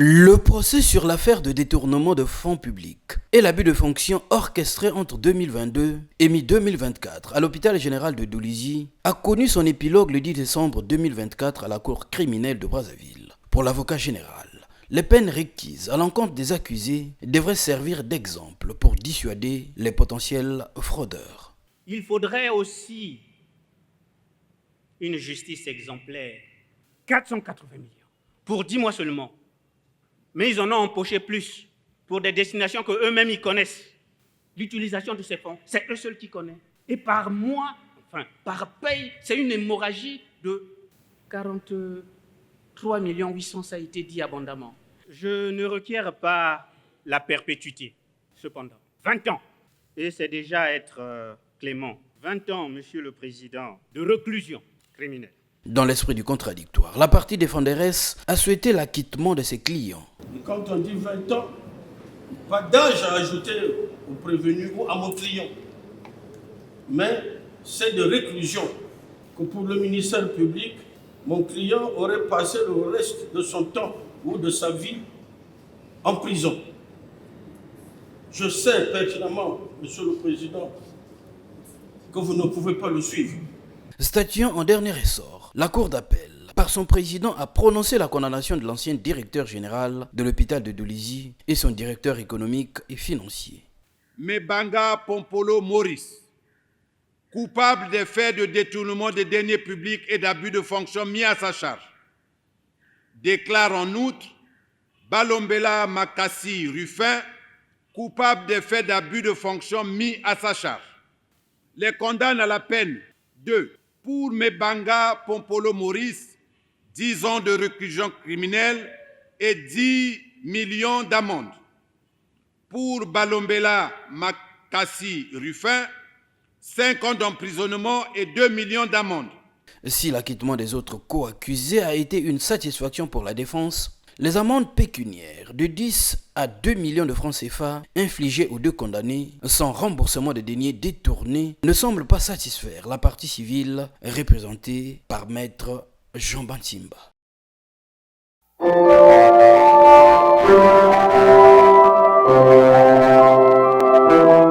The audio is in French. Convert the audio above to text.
Le procès sur l'affaire de détournement de fonds publics et l'abus de fonction orchestré entre 2022 et mi-2024 à l'hôpital général de Doulizi a connu son épilogue le 10 décembre 2024 à la cour criminelle de Brazzaville. Pour l'avocat général, les peines requises à l'encontre des accusés devraient servir d'exemple pour dissuader les potentiels fraudeurs. Il faudrait aussi une justice exemplaire. 480 millions pour 10 mois seulement. Mais ils en ont empoché plus pour des destinations qu'eux-mêmes ils connaissent. L'utilisation de ces fonds, c'est eux seuls qui connaissent. Et par mois, par paye, c'est une hémorragie de 43 800 000, ça a été dit abondamment. Je ne requiers pas la perpétuité, cependant. 20 ans. Et c'est déjà être clément. 20 ans, Monsieur le Président, de réclusion criminelle. Dans l'esprit du contradictoire, la partie défenderesse a souhaité l'acquittement de ses clients. Et quand on dit 20 ans, pas d'âge à ajouter au prévenu ou à mon client. Mais c'est de réclusion que pour le ministère public, mon client aurait passé le reste de son temps ou de sa vie en prison. Je sais pertinemment, Monsieur le Président, que vous ne pouvez pas le suivre. Statuant en dernier ressort, la Cour d'appel, par son président, a prononcé la condamnation de l'ancien directeur général de l'hôpital de Doulizi et son directeur économique et financier. Mebanga Pompolo Maurice, coupable des faits de détournement des deniers publics et d'abus de fonction mis à sa charge, déclare en outre Balombela Makassi Ruffin, coupable des faits d'abus de fonction mis à sa charge. Les condamne à la peine de pour Mebanga Pompolo Maurice, 10 ans de réclusion criminelle et 10 millions d'amende. Pour Balombela Makassi Ruffin, 5 ans d'emprisonnement et 2 millions d'amende. Si l'acquittement des autres co-accusés a été une satisfaction pour la défense, les amendes pécuniaires de 10 à 2 millions de francs CFA infligées aux deux condamnés sans remboursement des deniers détournés ne semblent pas satisfaire la partie civile représentée par maître Jean Bantimba.